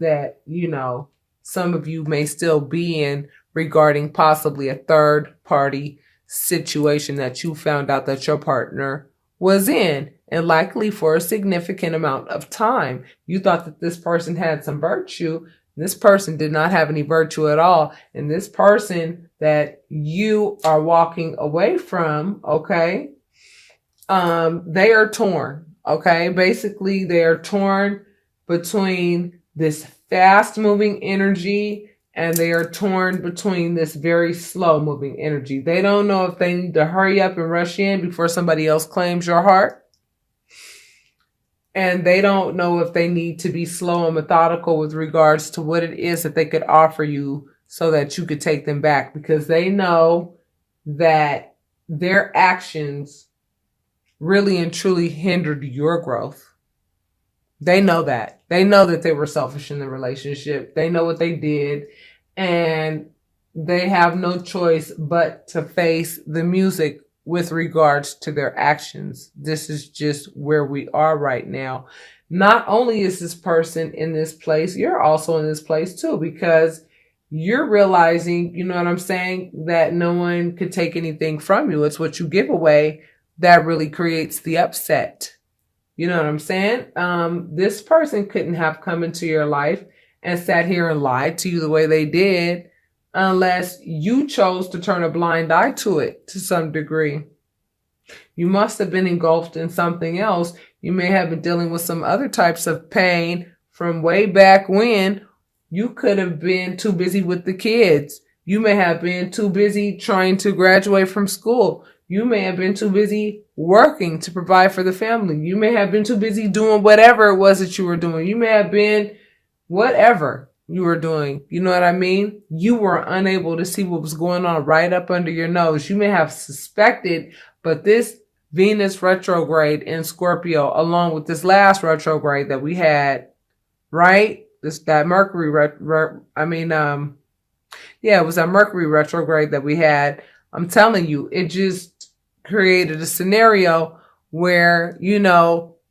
that, some of you may still be in regarding possibly a third party situation that you found out that your partner was in, and likely for a significant amount of time. You thought that this person had some virtue. This person did not have any virtue at all. And this person that you are walking away from, okay, they are torn, okay? Basically, they are torn between this fast moving energy and they are torn between this very slow moving energy. They don't know if they need to hurry up and rush in before somebody else claims your heart. And they don't know if they need to be slow and methodical with regards to what it is that they could offer you so that you could take them back, because they know that their actions really and truly hindered your growth. They know that. They know that they were selfish in the relationship. They know what they did, and they have no choice but to face the music with regards to their actions. This is just where we are right now. Not only is this person in this place, you're also in this place too, because you're realizing, you know what I'm saying, that no one could take anything from you. It's what you give away that really creates the upset. You know what I'm saying? This person couldn't have come into your life and sat here and lied to you the way they did unless you chose to turn a blind eye to it to some degree. You must have been engulfed in something else. You may have been dealing with some other types of pain from way back when. You could have been too busy with the kids. You may have been too busy trying to graduate from school. You may have been too busy working to provide for the family. You may have been too busy doing whatever it was that you were doing. You may have been whatever you were doing. You know what I mean? You were unable to see what was going on right up under your nose. You may have suspected, but this Venus retrograde in Scorpio, along with this last retrograde that we had, right? That Mercury, it was that Mercury retrograde that we had. I'm telling you, it just created a scenario where,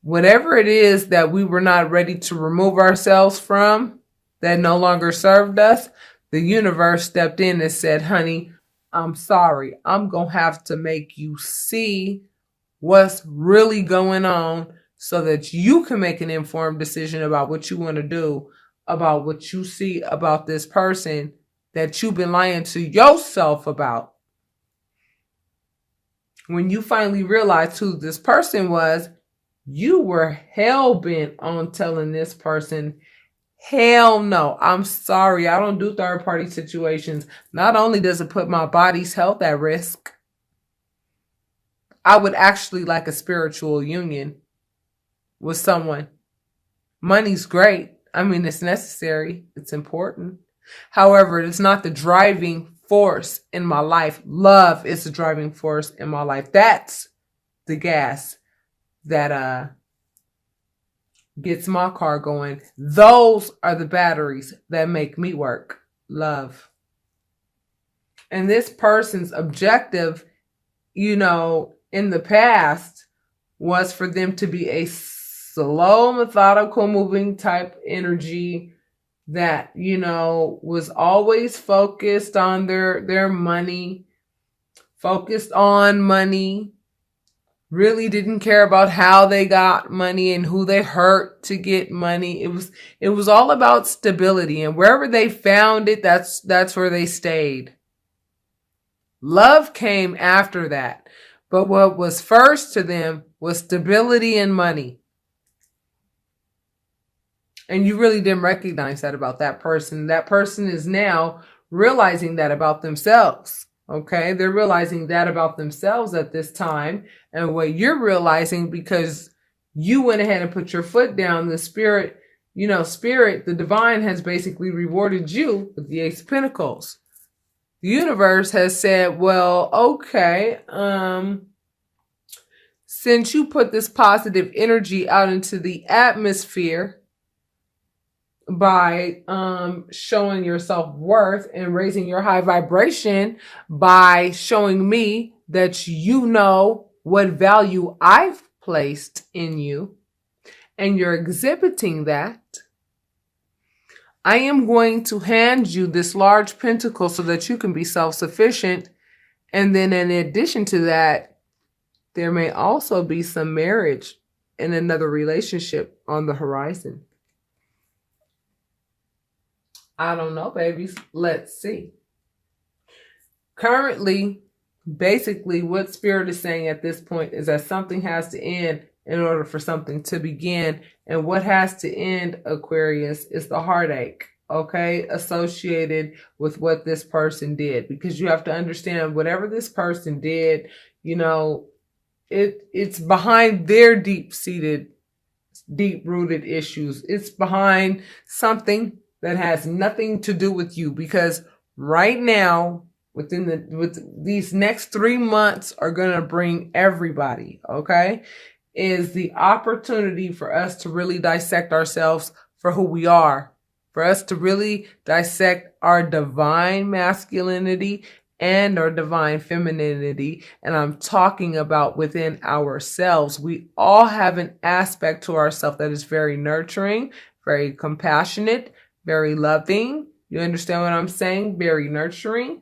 whatever it is that we were not ready to remove ourselves from that no longer served us, the universe stepped in and said, honey, I'm sorry. I'm going to have to make you see what's really going on so that you can make an informed decision about what you want to do, about what you see about this person that you've been lying to yourself about. When you finally realized who this person was, you were hell-bent on telling this person, hell no, I'm sorry, I don't do third-party situations. Not only does it put my body's health at risk, I would actually like a spiritual union with someone. Money's great. I mean, it's necessary. It's important. However, it's not the driving force in my life. Love is the driving force in my life. That's the gas that gets my car going. Those are the batteries that make me work. Love. And this person's objective, in the past was for them to be a slow, methodical moving type energy that, was always focused on their money, focused on money, really didn't care about how they got money and who they hurt to get money. It was all about stability, and wherever they found it, that's where they stayed. Love came after that. But what was first to them was stability and money. And you really didn't recognize that about that person. That person is now realizing that about themselves. Okay? They're realizing that about themselves at this time. And what you're realizing, because you went ahead and put your foot down, the spirit, the divine has basically rewarded you with the Ace of Pentacles. The universe has said, well, okay, since you put this positive energy out into the atmosphere, by showing your self-worth and raising your high vibration, by showing me that you know what value I've placed in you, and you're exhibiting that, I am going to hand you this large pentacle so that you can be self-sufficient. And then in addition to that, there may also be some marriage and another relationship on the horizon. I don't know, babies. Let's see. Currently, basically what Spirit is saying at this point is that something has to end in order for something to begin. And what has to end, Aquarius, is the heartache, okay, associated with what this person did. Because you have to understand, whatever this person did, you know, it's behind their deep-seated, deep-rooted issues. It's behind something that has nothing to do with you. Because right now, with these next 3 months are going to bring everybody, okay, is the opportunity for us to really dissect ourselves for who we are, for us to really dissect our divine masculinity and our divine femininity. And I'm talking about within ourselves. We all have an aspect to ourselves that is very nurturing, very compassionate, very loving. You understand what I'm saying? Very nurturing,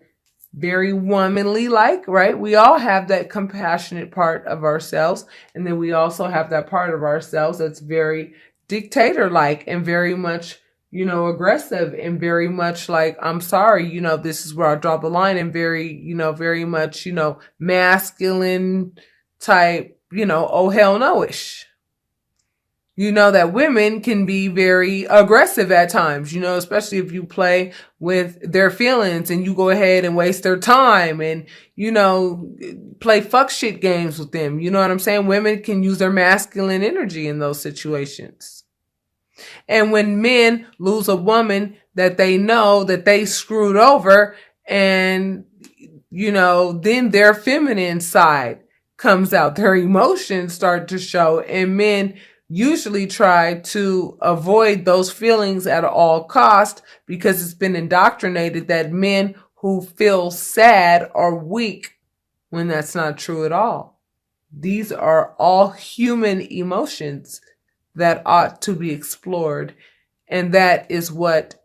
very womanly like, right? We all have that compassionate part of ourselves. And then we also have that part of ourselves that's very dictator like and very much, you know, aggressive and very much like, I'm sorry, you know, this is where I draw the line, and very, you know, very much, you know, masculine type, you know, oh hell no-ish. You know that women can be very aggressive at times, you know, especially if you play with their feelings and you go ahead and waste their time and, you know, play fuck shit games with them. You know what I'm saying? Women can use their masculine energy in those situations. And when men lose a woman that they know that they screwed over, and, you know, then their feminine side comes out, their emotions start to show, and men usually try to avoid those feelings at all cost because it's been indoctrinated that men who feel sad are weak, when that's not true at all. These are all human emotions that ought to be explored. And that is what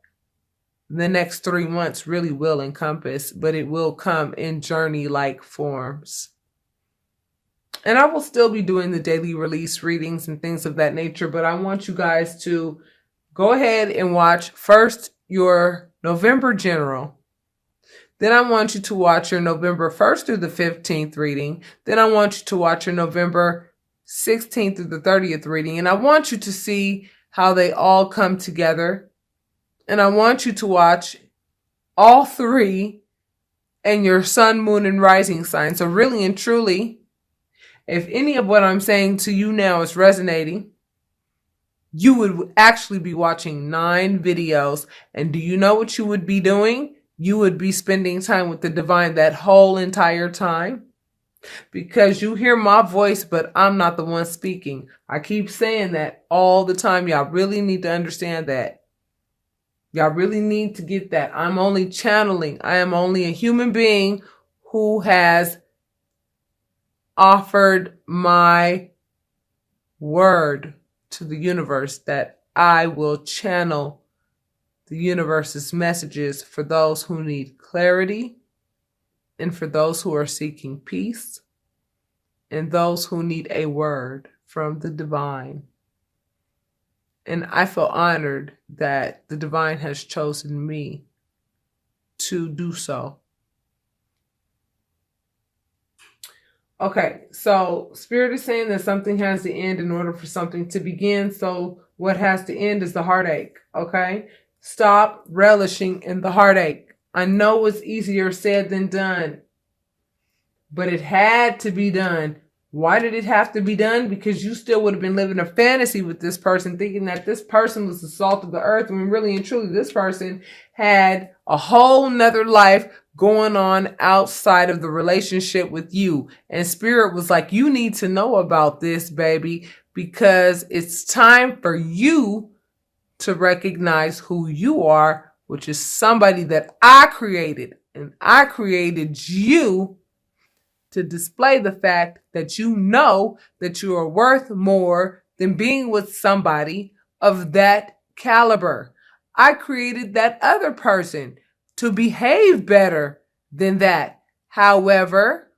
the next 3 months really will encompass, but it will come in journey-like forms. And I will still be doing the daily release readings and things of that nature, but I want you guys to go ahead and watch first your November general. Then I want you to watch your November 1st through the 15th reading. Then I want you to watch your November 16th through the 30th reading. And I want you to see how they all come together. And I want you to watch all 3 and your sun, moon, and rising sign. So really and truly, if any of what I'm saying to you now is resonating, you would actually be watching 9 videos. And do you know what you would be doing? You would be spending time with the divine that whole entire time. Because you hear my voice, but I'm not the one speaking. I keep saying that all the time. Y'all really need to understand that. Y'all really need to get that. I'm only channeling. I am only a human being who has offered my word to the universe that I will channel the universe's messages for those who need clarity, and for those who are seeking peace, and those who need a word from the divine. And I feel honored that the divine has chosen me to do so. Okay, so Spirit is saying that something has to end in order for something to begin. So what has to end is the heartache, okay? Stop relishing in the heartache. I know it's easier said than done, but it had to be done. Why did it have to be done? Because you still would have been living a fantasy with this person, thinking that this person was the salt of the earth, when really and truly this person had a whole nother life going on outside of the relationship with you. And Spirit was like, you need to know about this, baby, because it's time for you to recognize who you are, which is somebody that I created. And I created you to display the fact that you know that you are worth more than being with somebody of that caliber. I created that other person to behave better than that. However,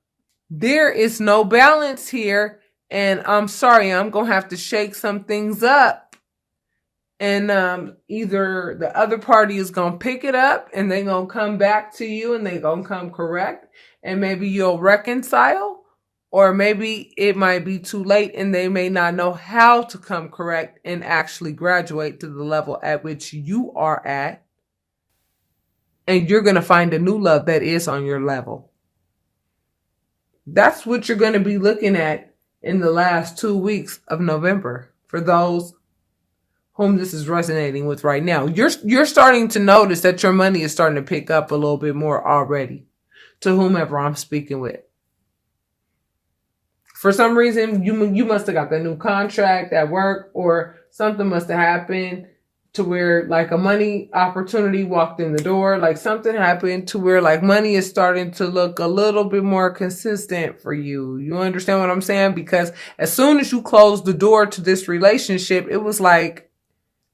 there is no balance here. And I'm sorry, I'm going to have to shake some things up. And either the other party is going to pick it up and they're going to come back to you and they're going to come correct. And maybe you'll reconcile. Or maybe it might be too late and they may not know how to come correct and actually graduate to the level at which you are at. And you're going to find a new love that is on your level. That's what you're going to be looking at in the last 2 weeks of November for those whom this is resonating with right now. You're starting to notice that your money is starting to pick up a little bit more already to whomever I'm speaking with. For some reason, you must have got the new contract at work, or something must have happened to where like a money opportunity walked in the door. Like something happened to where like money is starting to look a little bit more consistent for you. You understand what I'm saying? Because as soon as you closed the door to this relationship, it was like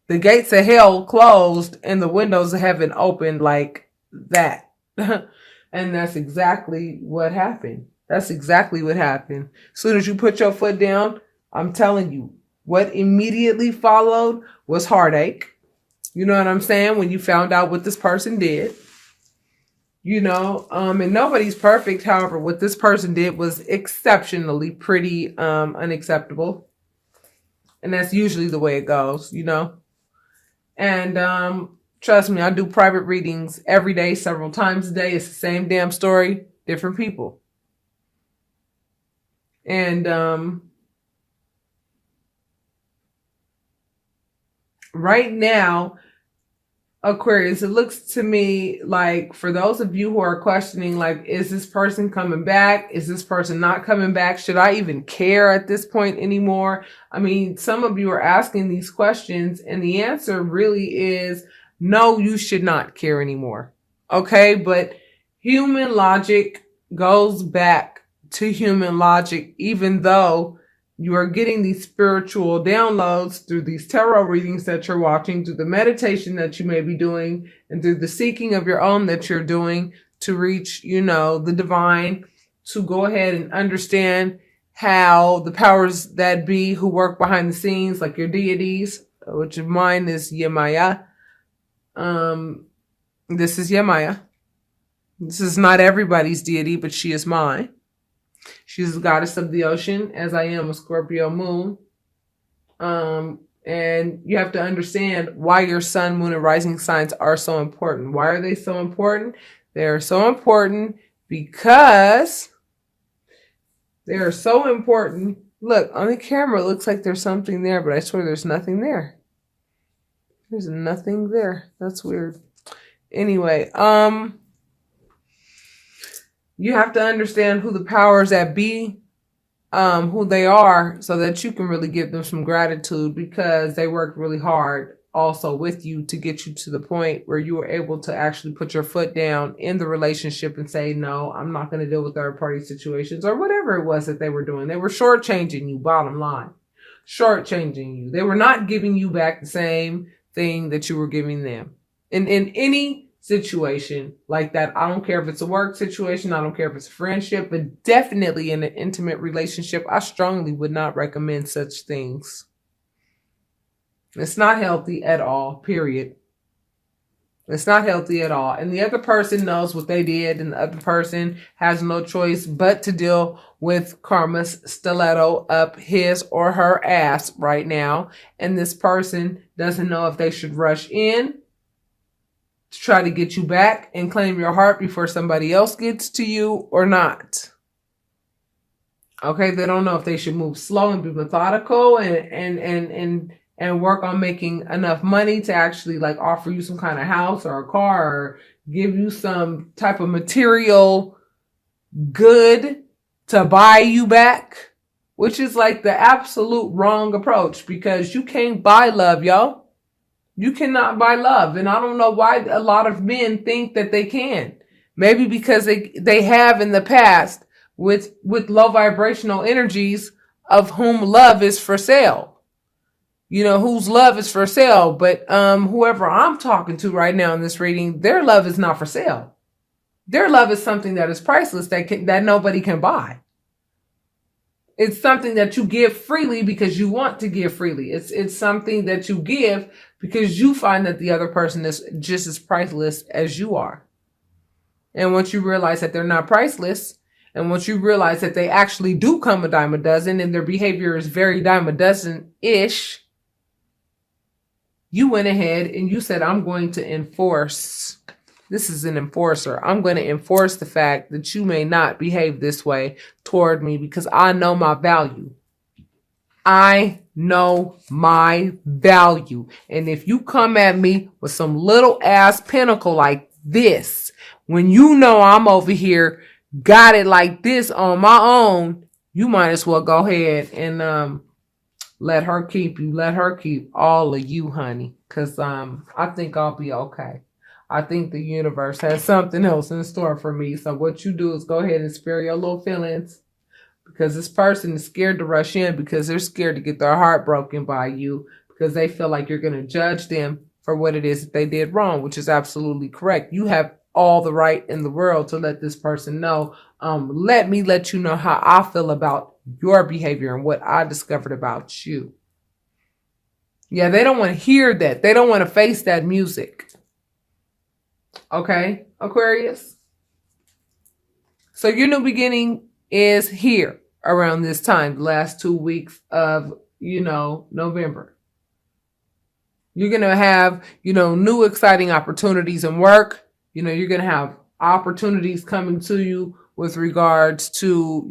the gates of hell closed and the windows of heaven opened like that. And that's exactly what happened. That's exactly what happened. As soon as you put your foot down, I'm telling you, what immediately followed was heartache. You know what I'm saying? When you found out what this person did. And nobody's perfect. However, what this person did was exceptionally pretty unacceptable. And that's usually the way it goes, And trust me, I do private readings every day, several times a day. It's the same damn story, different people. And right now, Aquarius, it looks to me like for those of you who are questioning, like, is this person coming back? Is this person not coming back? Should I even care at this point anymore? I mean, some of you are asking these questions and the answer really is no, you should not care anymore. Okay. But human logic goes back to human logic, even though you are getting these spiritual downloads through these tarot readings that you're watching, through the meditation that you may be doing, and through the seeking of your own that you're doing to reach, the divine, to go ahead and understand how the powers that be who work behind the scenes, like your deities, which of mine is Yemaya. This is Yemaya. This is not everybody's deity, but she is mine. She's the goddess of the ocean, as I am a Scorpio moon. And you have to understand why your sun, moon, and rising signs are so important. Why are they so important? They're so important because they're so important. Look, on the camera, it looks like there's something there, but I swear there's nothing there. There's nothing there. That's weird. Anyway, you have to understand who the powers that be, who they are, so that you can really give them some gratitude, because they worked really hard also with you to get you to the point where you were able to actually put your foot down in the relationship and say, no, I'm not going to deal with third party situations, or whatever it was that they were doing. They were shortchanging you, bottom line. Shortchanging you. They were not giving you back the same thing that you were giving them. In any situation like that, I don't care if it's a work situation, I don't care if it's a friendship, but definitely in an intimate relationship, I strongly would not recommend such things. It's not healthy at all, period. It's not healthy at all. And the other person knows what they did, and the other person has no choice but to deal with karma's stiletto up his or her ass right now. And this person doesn't know if they should rush in to try to get you back and claim your heart before somebody else gets to you or not. Okay, they don't know if they should move slow and be methodical and work on making enough money to actually like offer you some kind of house or a car or give you some type of material good to buy you back, which is like the absolute wrong approach, because you can't buy love, yo. You cannot buy love. And I don't know why a lot of men think that they can. Maybe because they have in the past with low vibrational energies of whom love is for sale. whose love is for sale. But whoever I'm talking to right now in this reading, their love is not for sale. Their love is something that is priceless, that nobody can buy. It's something that you give freely because you want to give freely. It's something that you give because you find that the other person is just as priceless as you are. And once you realize that they're not priceless, and once you realize that they actually do come a dime a dozen and their behavior is very dime a dozen-ish, you went ahead and you said, I'm going to enforce. This is an enforcer. I'm going to enforce the fact that you may not behave this way toward me because I know my value. I know my value. And if you come at me with some little ass pinnacle like this, when you know I'm over here, got it like this on my own, you might as well go ahead and let her keep you. Let her keep all of you, honey. Because I think I'll be okay. I think the universe has something else in store for me. So what you do is go ahead and spare your little feelings. Because this person is scared to rush in because they're scared to get their heart broken by you. Because they feel like you're going to judge them for what it is that they did wrong, which is absolutely correct. You have all the right in the world to let this person know. Let me let you know how I feel about your behavior and what I discovered about you. Yeah, they don't want to hear that. They don't want to face that music. Okay, Aquarius? So your new beginning is here around this time, the last 2 weeks of, November. You're going to have, new exciting opportunities in work. You're going to have opportunities coming to you with regards to,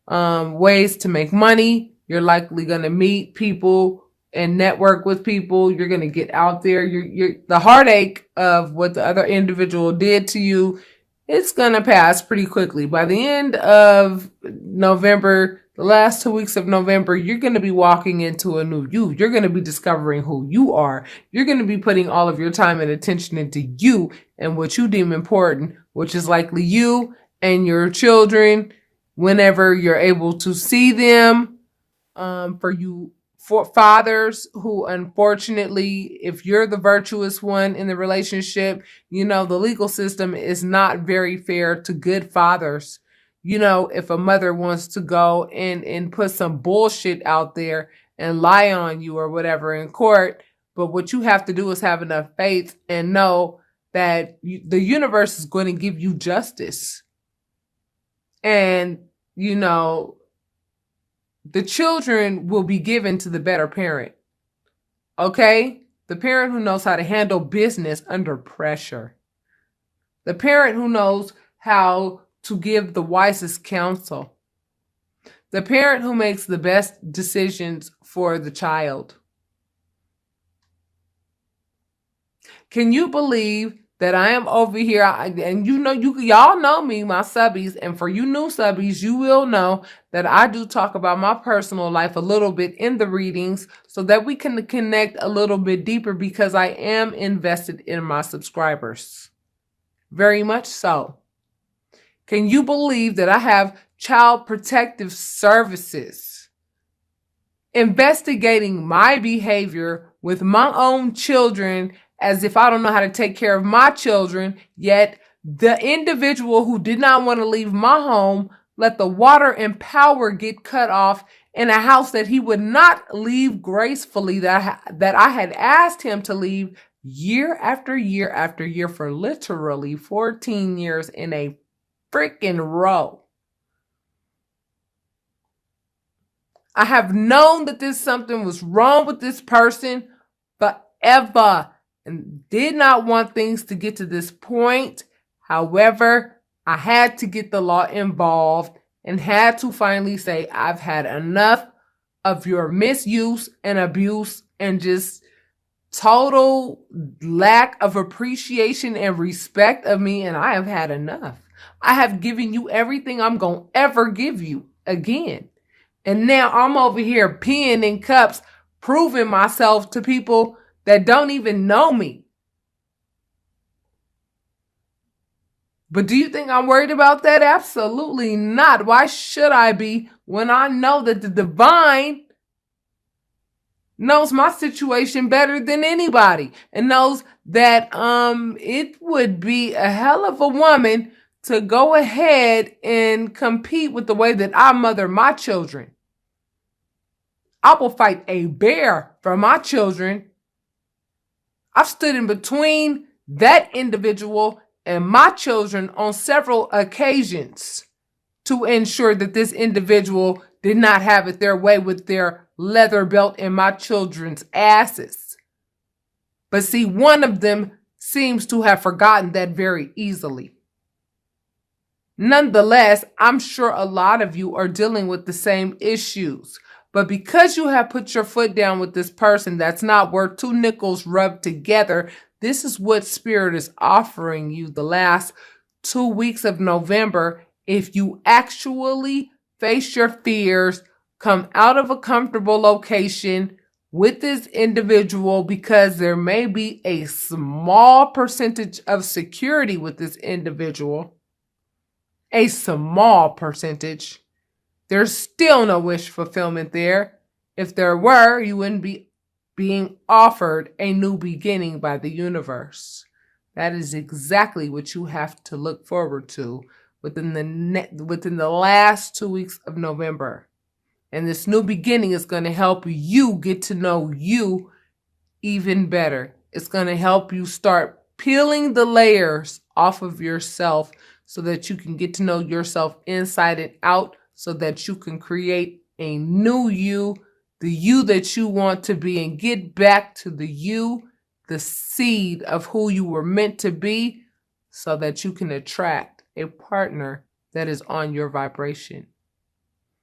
ways to make money. You're likely going to meet people and network with people. You're going to get out there. The heartache of what the other individual did to you, it's going to pass pretty quickly. By the end of November, the last 2 weeks of November, you're going to be walking into a new you. You're going to be discovering who you are. You're going to be putting all of your time and attention into you and what you deem important, which is likely you and your children whenever you're able to see them. For fathers who, unfortunately, if you're the virtuous one in the relationship, the legal system is not very fair to good fathers. If a mother wants to go and put some bullshit out there and lie on you or whatever in court, but what you have to do is have enough faith and know that the universe is going to give you justice. And, the children will be given to the better parent. Okay? The parent who knows how to handle business under pressure. The parent who knows how to give the wisest counsel. The parent who makes the best decisions for the child. Can you believe that I am over here? And y'all know me, my subbies. And for you new subbies, you will know that I do talk about my personal life a little bit in the readings so that we can connect a little bit deeper because I am invested in my subscribers. Very much so. Can you believe that I have Child Protective Services investigating my behavior with my own children as if I don't know how to take care of my children, yet the individual who did not want to leave my home let the water and power get cut off in a house that he would not leave gracefully, that I had asked him to leave year after year after year for literally 14 years in a freaking row. I have known that something was wrong with this person forever and did not want things to get to this point. However, I had to get the law involved and had to finally say, I've had enough of your misuse and abuse and just total lack of appreciation and respect of me. And I have had enough. I have given you everything I'm going to ever give you again. And now I'm over here peeing in cups, proving myself to people that don't even know me. But do you think I'm worried about that? Absolutely not. Why should I be when I know that the divine knows my situation better than anybody and knows that it would be a hell of a woman to go ahead and compete with the way that I mother my children. I will fight a bear for my children. I've stood in between that individual and my children on several occasions to ensure that this individual did not have it their way with their leather belt in my children's asses. But see, one of them seems to have forgotten that very easily. Nonetheless, I'm sure a lot of you are dealing with the same issues. But because you have put your foot down with this person that's not worth two nickels rubbed together, this is what Spirit is offering you the last 2 weeks of November. If you actually face your fears, come out of a comfortable location with this individual, because there may be a small percentage of security with this individual, a small percentage. There's still no wish fulfillment there. If there were, you wouldn't be being offered a new beginning by the universe. That is exactly what you have to look forward to within the last 2 weeks of November. And this new beginning is going to help you get to know you even better. It's going to help you start peeling the layers off of yourself so that you can get to know yourself inside and out, so that you can create a new you, the you that you want to be, and get back to the you, the seed of who you were meant to be, so that you can attract a partner that is on your vibration.